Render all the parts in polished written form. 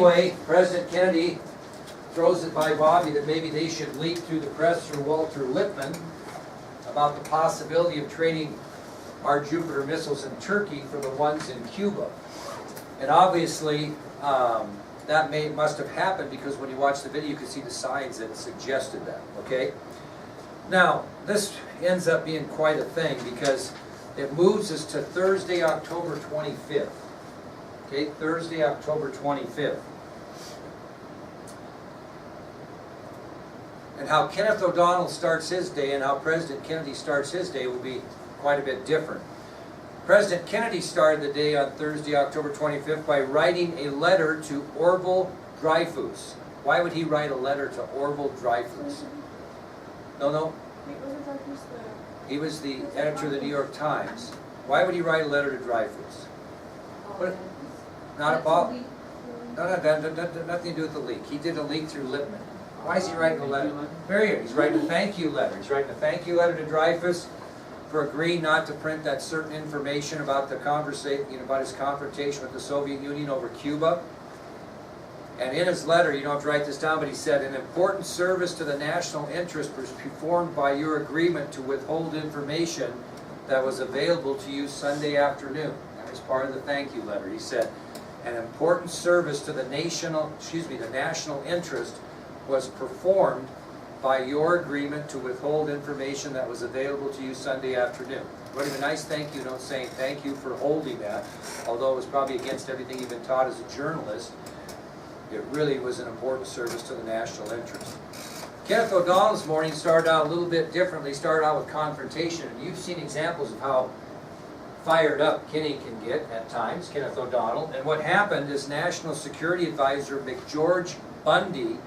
Anyway, President Kennedy throws it by Bobby that maybe they should leak through the press through Walter Lippmann about the possibility of trading our Jupiter missiles in Turkey for the ones in Cuba. And obviously, that must have happened because when you watch the video, you can see the signs that suggested that, okay? Now, this ends up being quite a thing because it moves us to Thursday, October 25th. Okay, Thursday, October 25th. And how Kenneth O'Donnell starts his day and how President Kennedy starts his day will be quite a bit different. President Kennedy started the day on Thursday, October 25th by writing a letter to Orville Dreyfus. Why would he write a letter to Orville Dreyfus? No. He was the editor of the New York Times. Why would he write a letter to Dreyfus? What? Not about... No, nothing to do with the leak. He did a leak through Lippmann. Why is he writing a letter? Very good. He's writing a thank you letter. He's writing a thank you letter to Dreyfus for agreeing not to print that certain information about the about his confrontation with the Soviet Union over Cuba. And in his letter, you don't have to write this down, but he said, an important service to the national interest was performed by your agreement to withhold information that was available to you Sunday afternoon. That was part of the thank you letter. He said, an important service to the national interest was performed by your agreement to withhold information that was available to you Sunday afternoon. What a nice thank you note saying thank you for holding that, although it was probably against everything you've been taught as a journalist. It really was an important service to the national interest. Kenneth O'Donnell's morning started out a little bit differently. Started out with confrontation, and you've seen examples of how fired up Kenny can get at times, Kenneth O'Donnell. And what happened is National Security Advisor McGeorge Bundy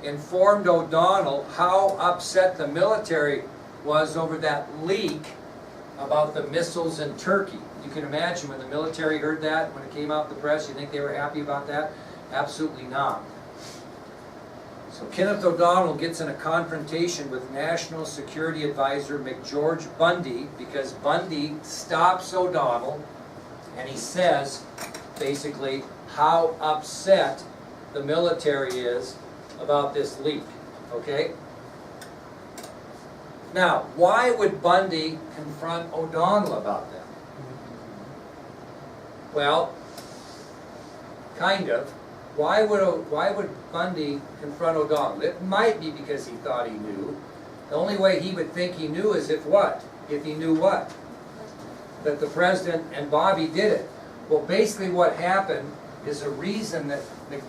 informed O'Donnell how upset the military was over that leak about the missiles in Turkey. You can imagine when the military heard that, when it came out in the press, you think they were happy about that? Absolutely not. So Kenneth O'Donnell gets in a confrontation with National Security Advisor McGeorge Bundy because Bundy stops O'Donnell and he says, basically, how upset the military is about this leak, okay? Now, why would Bundy confront O'Donnell about that? Well, kind of. Why would Bundy confront O'Donnell? It might be because he thought he knew. The only way he would think he knew is if what? If he knew what? That the President and Bobby did it. Well, basically what happened is the reason that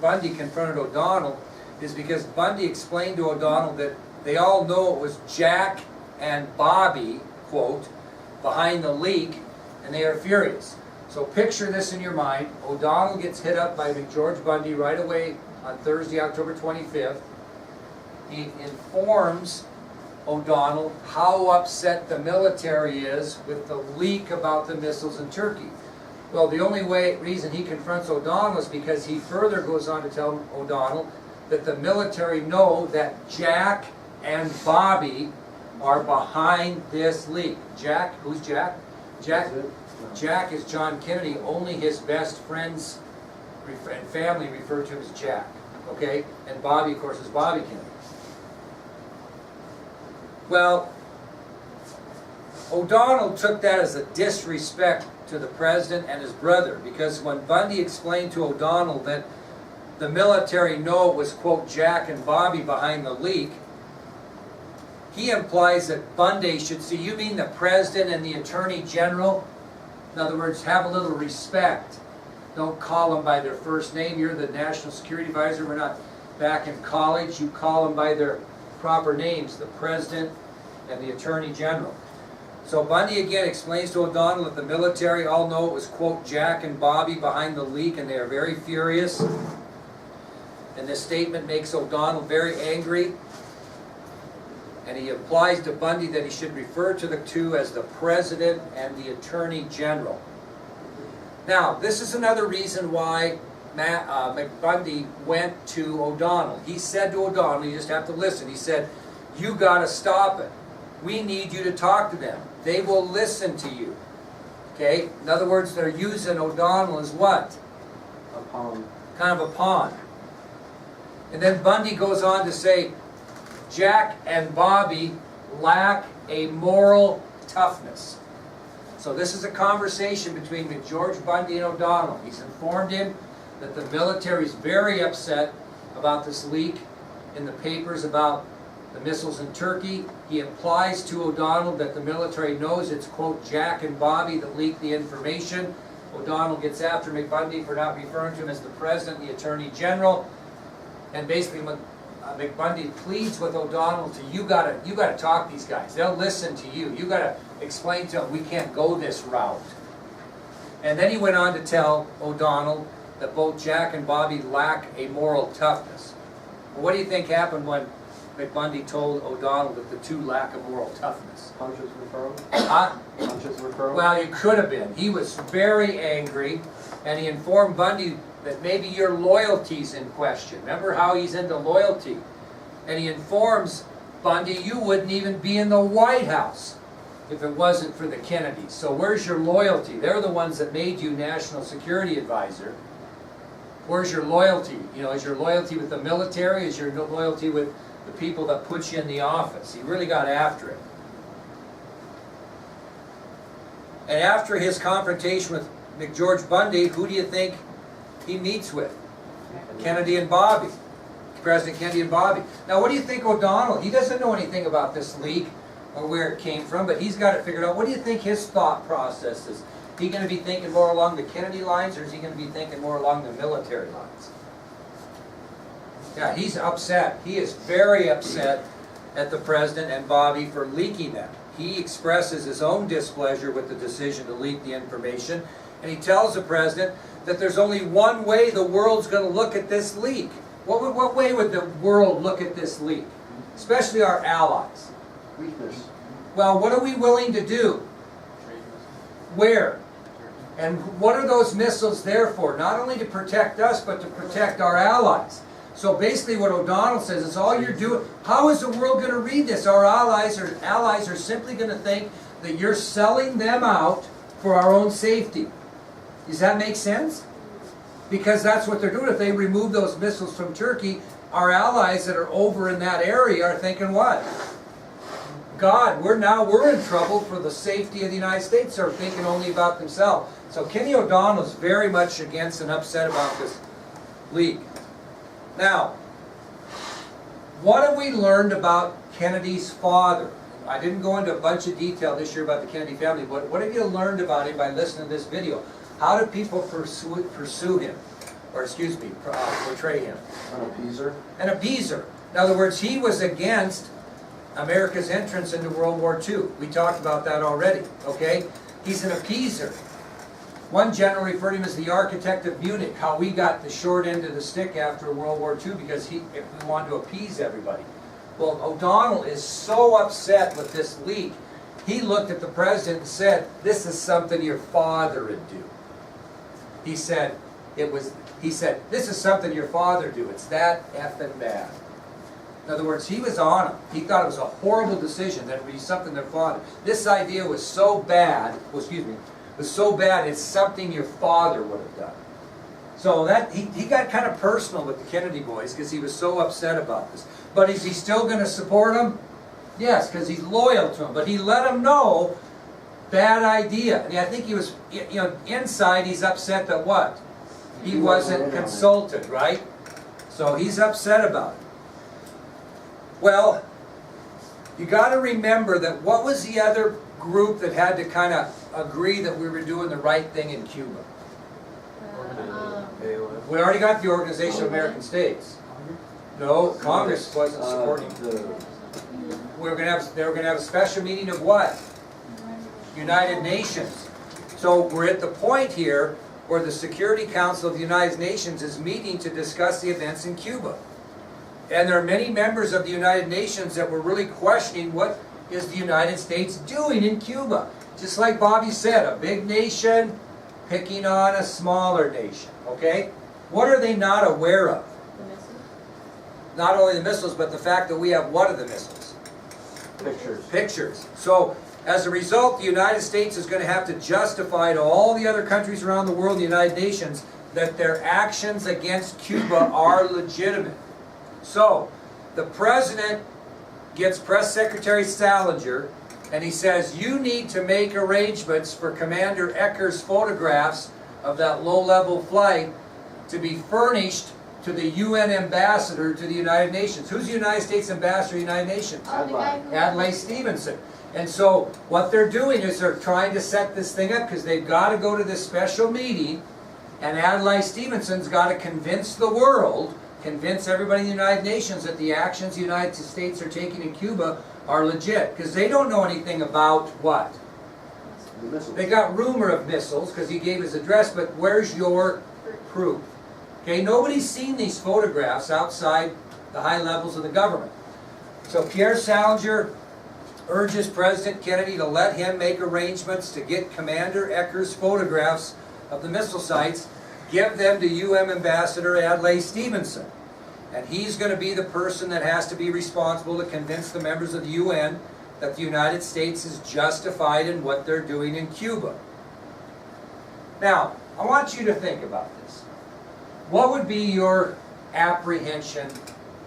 Bundy confronted O'Donnell is because Bundy explained to O'Donnell that they all know it was Jack and Bobby, quote, behind the leak, and they are furious. So picture this in your mind. O'Donnell gets hit up by McGeorge Bundy right away on Thursday, October 25th. He informs O'Donnell how upset the military is with the leak about the missiles in Turkey. Well, the only reason he confronts O'Donnell is because he further goes on to tell O'Donnell that the military know that Jack and Bobby are behind this leak. Jack, who's Jack? Jack is John Kennedy. Only his best friends and family refer to him as Jack. Okay? And Bobby, of course, is Bobby Kennedy. Well, O'Donnell took that as a disrespect to the President and his brother, because when Bundy explained to O'Donnell that the military know it was, quote, Jack and Bobby behind the leak, he implies that Bundy should see, you mean the President and the Attorney General? In other words, have a little respect. Don't call them by their first name. You're the National Security Advisor. We're not back in college. You call them by their proper names, the President and the Attorney General. So Bundy again explains to O'Donnell that the military all know it was, quote, Jack and Bobby behind the leak, and they are very furious. And this statement makes O'Donnell very angry. And he applies to Bundy that he should refer to the two as the President and the Attorney General. Now, this is another reason why Bundy went to O'Donnell. He said to O'Donnell, you just have to listen, he said, you got to stop it. We need you to talk to them. They will listen to you. Okay? In other words, they're using O'Donnell as what? A pawn. kind of a pawn. And then Bundy goes on to say, Jack and Bobby lack a moral toughness. So this is a conversation between McGeorge, Bundy, and O'Donnell. He's informed him that the military is very upset about this leak in the papers about the missiles in Turkey. He implies to O'Donnell that the military knows it's, quote, Jack and Bobby that leaked the information. O'Donnell gets after McBundy for not referring to him as the President, the Attorney General. And basically McBundy pleads with O'Donnell to, you gotta talk to these guys. They'll listen to you. You gotta explain to them we can't go this route. And then he went on to tell O'Donnell that both Jack and Bobby lack a moral toughness. Well, what do you think happened when McBundy told O'Donnell that the two lack a moral toughness? Punches were thrown? Punches were thrown? Well, it could have been. He was very angry, and he informed Bundy that maybe your loyalty's in question. Remember how he's into loyalty? And he informs Bundy, you wouldn't even be in the White House if it wasn't for the Kennedys. So where's your loyalty? They're the ones that made you National Security Advisor. Where's your loyalty? You know, is your loyalty with the military? Is your loyalty with the people that put you in the office? He really got after it. And after his confrontation with McGeorge Bundy, who do you think he meets with? Kennedy and Bobby. President Kennedy and Bobby. Now what do you think O'Donnell, he doesn't know anything about this leak or where it came from, but he's got it figured out. What do you think his thought process is? Is he going to be thinking more along the Kennedy lines, or is he going to be thinking more along the military lines? Yeah, he's upset. He is very upset at the President and Bobby for leaking that. He expresses his own displeasure with the decision to leak the information, and he tells the President that there's only one way the world's going to look at this leak. What way would the world look at this leak? Especially our allies. Weakness. Well, what are we willing to do? Where? And what are those missiles there for? Not only to protect us, but to protect our allies. So basically what O'Donnell says is all you're doing, how is the world going to read this? Our allies are simply going to think that you're selling them out for our own safety. Does that make sense? Because that's what they're doing. If they remove those missiles from Turkey, our allies that are over in that area are thinking what? God, we're in trouble for the safety of the United States. They're thinking only about themselves. So Kenny O'Donnell is very much against and upset about this leak. Now, what have we learned about Kennedy's father? I didn't go into a bunch of detail this year about the Kennedy family, but what have you learned about him by listening to this video? How do people pursue him? Or excuse me, portray him? An appeaser. An appeaser. In other words, he was against America's entrance into World War II. We talked about that already, okay? He's an appeaser. One general referred to him as the architect of Munich, how we got the short end of the stick after World War II because we wanted to appease everybody. Well, O'Donnell is so upset with this leak, he looked at the President and said, this is something your father would do. He said, this is something your father do. It's that effing bad. In other words, he was on him. He thought it was a horrible decision that it would be something their father. This idea was so bad, was so bad it's something your father would have done. So that he got kind of personal with the Kennedy boys because he was so upset about this. But is he still going to support them? Yes, because he's loyal to them. But he let them know, bad idea. And I think he was, inside he's upset that what? He wasn't consulted, right? So he's upset about it. Well, you got to remember that what was the other group that had to kind of agree that we were doing the right thing in Cuba? We already got the Organization of American States. No, Congress wasn't supporting. They were going to have a special meeting of what? United Nations. So we're at the point here where the Security Council of the United Nations is meeting to discuss the events in Cuba. And there are many members of the United Nations that were really questioning what is the United States doing in Cuba. Just like Bobby said, a big nation picking on a smaller nation, okay? What are they not aware of? The missiles? Not only the missiles, but the fact that we have what of the missiles? Pictures. Pictures. So, as a result, the United States is going to have to justify to all the other countries around the world, the United Nations, that their actions against Cuba are legitimate. So, the President gets Press Secretary Salinger, and he says, you need to make arrangements for Commander Ecker's photographs of that low-level flight to be furnished to the UN ambassador to the United Nations. Who's the United States ambassador to the United Nations? Adlai Stevenson. And so what they're doing is they're trying to set this thing up because they've got to go to this special meeting, and Adlai Stevenson's got to convince the world, convince everybody in the United Nations that the actions the United States are taking in Cuba are legit. Because they don't know anything about what? The missiles. They got rumor of missiles because he gave his address, but where's your proof? Okay, nobody's seen these photographs outside the high levels of the government. So Pierre Salinger urges President Kennedy to let him make arrangements to get Commander Ecker's photographs of the missile sites, give them to UN Ambassador Adlai Stevenson. And he's going to be the person that has to be responsible to convince the members of the UN that the United States is justified in what they're doing in Cuba. Now, I want you to think about this. What would be your apprehension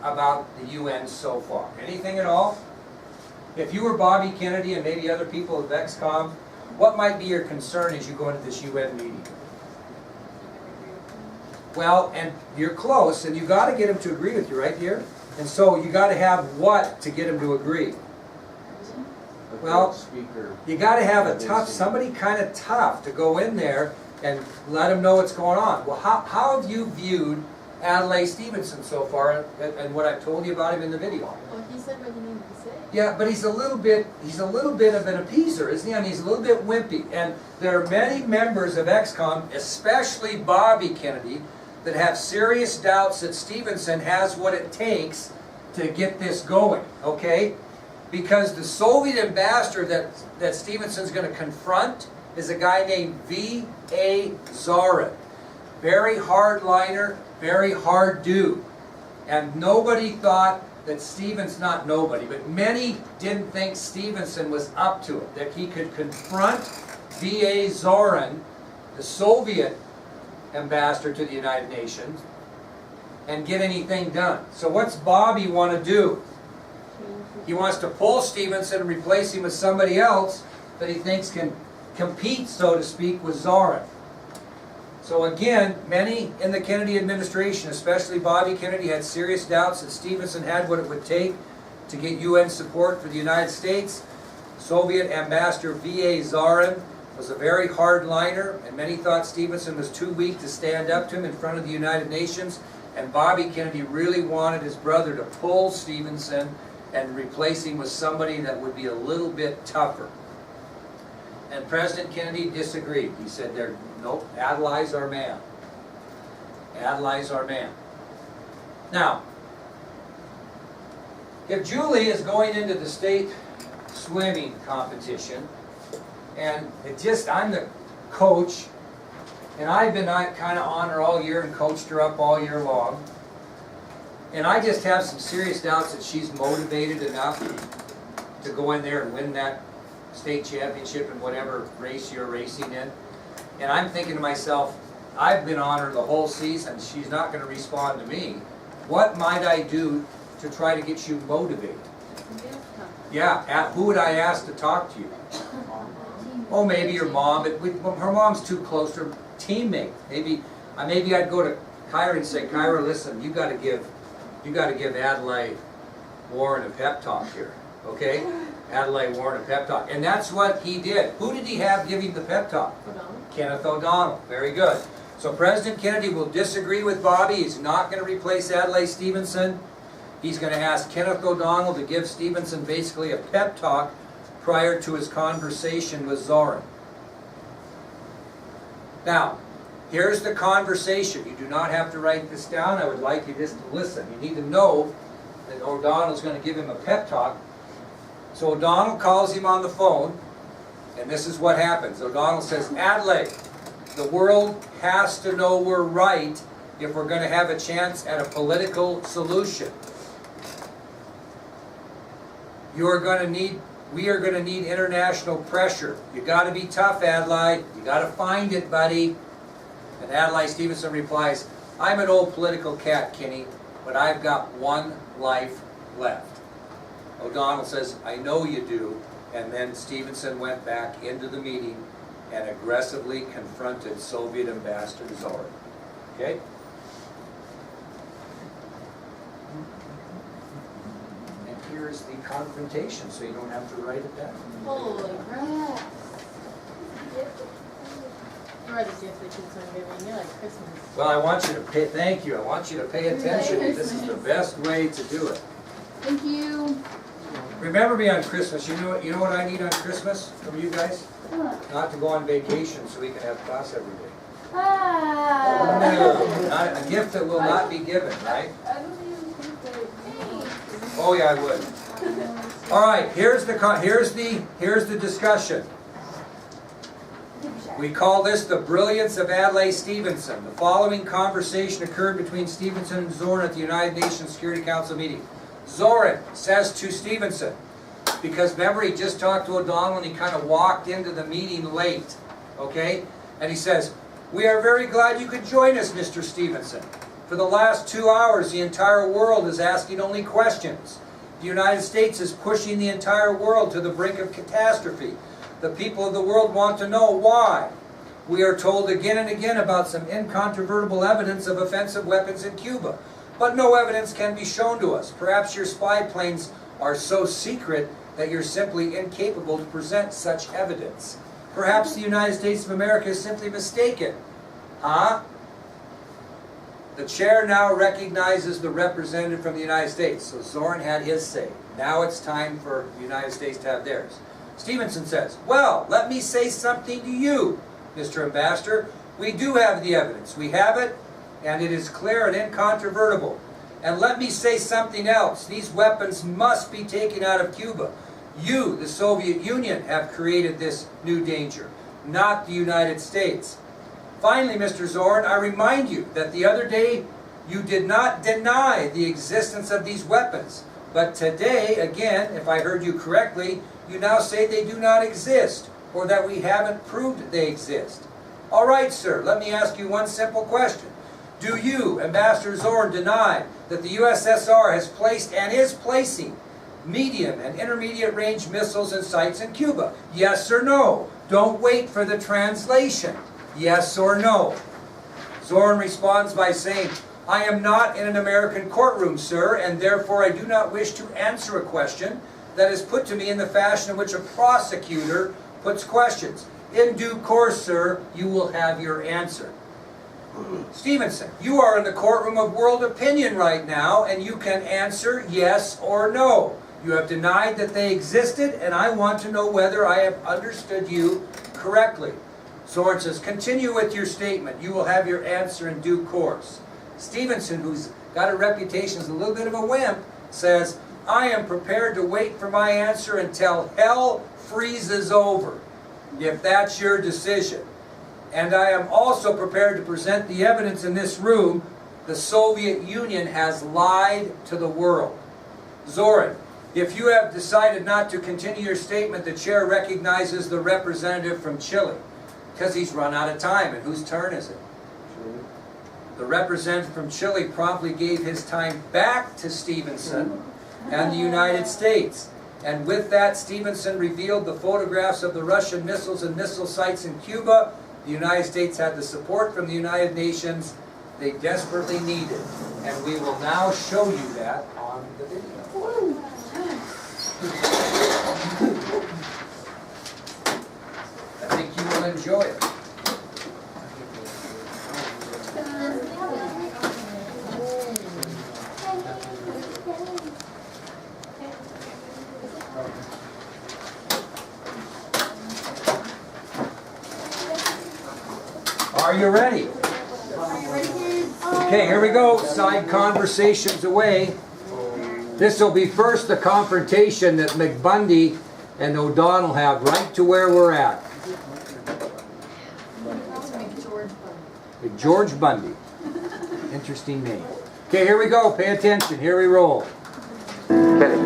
about the UN so far? Anything at all? If you were Bobby Kennedy and maybe other people of XCOM, what might be your concern as you go into this UN meeting? Well, and you're close, and you got to get him to agree with you, right, dear? And so you got to have what to get him to agree? Well, you got to have a tough, somebody kind of tough to go in there and let him know what's going on. Well, how have you viewed Adlai Stevenson so far, and what I've told you about him in the video? Well, he said what he needed to say. Yeah, but he's a little bit of an appeaser, isn't he? I mean, he's a little bit wimpy. And there are many members of XCOM, especially Bobby Kennedy, that have serious doubts that Stevenson has what it takes to get this going, okay? Because the Soviet ambassador that Stevenson's going to confront is a guy named V.A. Zorin. Very hardliner, very hard dude. And nobody thought that not nobody, but many didn't think Stevenson was up to it, that he could confront V.A. Zorin, the Soviet ambassador to the United Nations, and get anything done. So what's Bobby want to do? He wants to pull Stevenson and replace him with somebody else that he thinks can compete, so to speak, with Zorin. So again, many in the Kennedy administration, especially Bobby Kennedy, had serious doubts that Stevenson had what it would take to get UN support for the United States. Soviet ambassador V.A. Zorin was a very hard-liner, and many thought Stevenson was too weak to stand up to him in front of the United Nations, and Bobby Kennedy really wanted his brother to pull Stevenson and replace him with somebody that would be a little bit tougher. And President Kennedy disagreed. He said, nope, Adlai's our man. Adlai's our man. Now, if Julie is going into the state swimming competition, and I'm the coach, and I've been kind of on her all year and coached her up all year long, and I just have some serious doubts that she's motivated enough to go in there and win that state championship in whatever race you're racing in. And I'm thinking to myself, I've been on her the whole season, she's not going to respond to me. What might I do to try to get you motivated? Yeah, who would I ask to talk to you? Oh, maybe your mom, but her mom's too close to her teammate. Maybe I'd go to Kyra and say, Kyra, listen, you got to give Adlai Warren a pep talk here, okay? Adlai Warren a pep talk, and that's what he did. Who did he have giving the pep talk? Kenneth O'Donnell. Very good. So President Kennedy will disagree with Bobby. He's not going to replace Adlai Stevenson. He's going to ask Kenneth O'Donnell to give Stevenson basically a pep talk prior to his conversation with Zorin. Now, here's the conversation. You do not have to write this down. I would like you just to listen. You need to know that O'Donnell's going to give him a pep talk. So O'Donnell calls him on the phone, and this is what happens. O'Donnell says, Adlai, the world has to know we're right if we're going to have a chance at a political solution. We are going to need international pressure. You got to be tough, Adlai. You got to find it, buddy. And Adlai Stevenson replies, I'm an old political cat, Kinney, but I've got one life left. O'Donnell says, I know you do. And then Stevenson went back into the meeting and aggressively confronted Soviet Ambassador Zorin. Okay? And here's the confrontation, so you don't have to write it down. Holy crap. Or the gift that keeps on giving you, like Christmas. Well, I want you to pay, thank you, I want you to pay attention. This is the best way to do it. Thank you. Remember me on Christmas. You know what I need on Christmas from you guys? Not to go on vacation so we can have class every day. Ah. No, not, a gift that will not be given, right? I don't even think that. Oh yeah, I would. All right, here's the discussion. We call this the brilliance of Adlai Stevenson. The following conversation occurred between Stevenson and Zorin at the United Nations Security Council meeting. Zorin says to Stevenson, because remember he just talked to O'Donnell and he kind of walked into the meeting late, okay? And he says, we are very glad you could join us, Mr. Stevenson. For the last 2 hours, the entire world is asking only questions. The United States is pushing the entire world to the brink of catastrophe. The people of the world want to know why. We are told again and again about some incontrovertible evidence of offensive weapons in Cuba. But no evidence can be shown to us. Perhaps your spy planes are so secret that you're simply incapable to present such evidence. Perhaps the United States of America is simply mistaken. Huh? The chair now recognizes the representative from the United States. So Zorin had his say. Now it's time for the United States to have theirs. Stevenson says, well, let me say something to you, Mr. Ambassador. We do have the evidence. We have it, and it is clear and incontrovertible. And let me say something else. These weapons must be taken out of Cuba. You, the Soviet Union, have created this new danger, not the United States. Finally, Mr. Zorin, I remind you that the other day you did not deny the existence of these weapons. But today, again, if I heard you correctly, you now say they do not exist, or that we haven't proved they exist. All right, sir, let me ask you one simple question. Do you, Ambassador Zorin, deny that the USSR has placed and is placing medium and intermediate range missiles and sites in Cuba? Yes or no? Don't wait for the translation. Yes or no? Zorin responds by saying, I am not in an American courtroom, sir, and therefore I do not wish to answer a question that is put to me in the fashion in which a prosecutor puts questions. In due course, sir, you will have your answer. Stevenson, you are in the courtroom of world opinion right now, and you can answer yes or no. You have denied that they existed, and I want to know whether I have understood you correctly. Zorin says, continue with your statement. You will have your answer in due course. Stevenson, who's got a reputation as a little bit of a wimp, says, I am prepared to wait for my answer until hell freezes over, if that's your decision. And I am also prepared to present the evidence in this room. The Soviet Union has lied to the world. Zorin, if you have decided not to continue your statement, the chair recognizes the representative from Chile, because he's run out of time. And whose turn is it? Chile. The representative from Chile promptly gave his time back to Stevenson and the United States. And with that, Stevenson revealed the photographs of the Russian missiles and missile sites in Cuba. The United States had the support from the United Nations they desperately needed. And we will now show you that on the video. I think you will enjoy it. Are you ready? Okay, here we go. Side conversations away. This will be first the confrontation that McBundy and O'Donnell have right to where we're at. George Bundy. Interesting name. Okay, here we go. Pay attention. Here we roll. Kenny,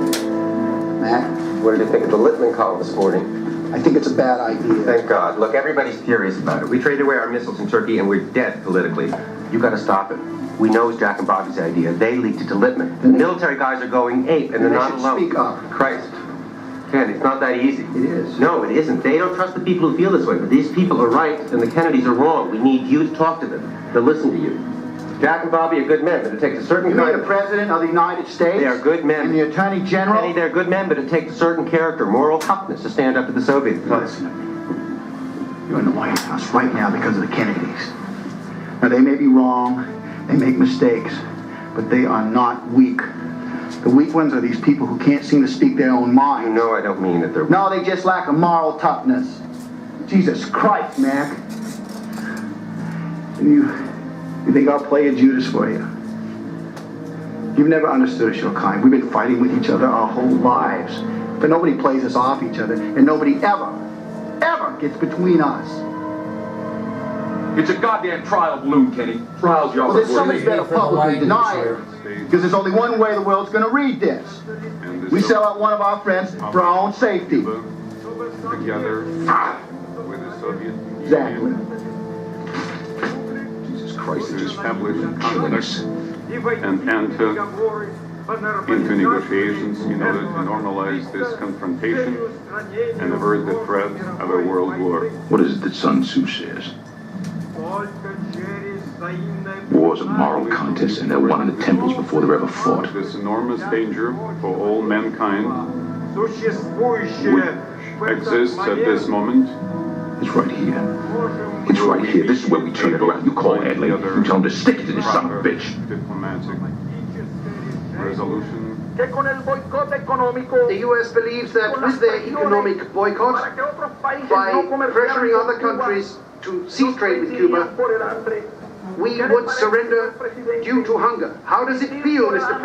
Matt, what did you think of the Littman call this morning? I think it's a bad idea. Thank God. Look, everybody's furious about it. We traded away our missiles in Turkey and we're dead politically. You gotta stop it. We know it's Jack and Bobby's idea. They leaked it to Lippman. The military guys are going ape and they're They not should alone. speak up. Christ. Ken, it's not that easy. It is. No, it isn't. They don't trust the people who feel this way. But these people are right and the Kennedys are wrong. We need you to talk to them. They'll listen to you. Jack and Bobby are good men, but it takes a certain You mean kind the of... President of the United States? They are good men. And the Attorney General? Kenny, they're good men, but it takes a certain character, moral toughness to stand up to the Soviets. Listen, you're in the White House right now because of the Kennedys. Now, they may be wrong, they make mistakes, but they are not weak. The weak ones are these people who can't seem to speak their own mind. You know I don't mean that they're... No, they just lack a moral toughness. Jesus Christ, Mac. You think I'll play a Judas for you? You've never understood us, your kind. We've been fighting with each other our whole lives. But nobody plays us off each other, and nobody ever gets between us. It's a goddamn trial balloon, Kenny. Trials, y'all. Well, then somebody's better publicly deny it. Because there's only one way the world's going to read this. We sell out one of our friends for our own safety. Together with the Soviet Union. Exactly. Jesus Christ, to establish conflicts and enter into negotiations in order to normalize this confrontation and avert the threat of a world war. What is it that Sun Tzu says? War's a moral contest, and they're won in the temples before they're ever fought. This enormous danger for all mankind which exists at this moment. It's right here. It's right here. This is where we turn it around. You call Adlai. You tell him to stick it to this son of a bitch. Diplomatic resolution. The U.S. believes that with their economic boycott, by pressuring other countries to cease trade with Cuba, we would surrender due to hunger. How does it feel, Mr. President?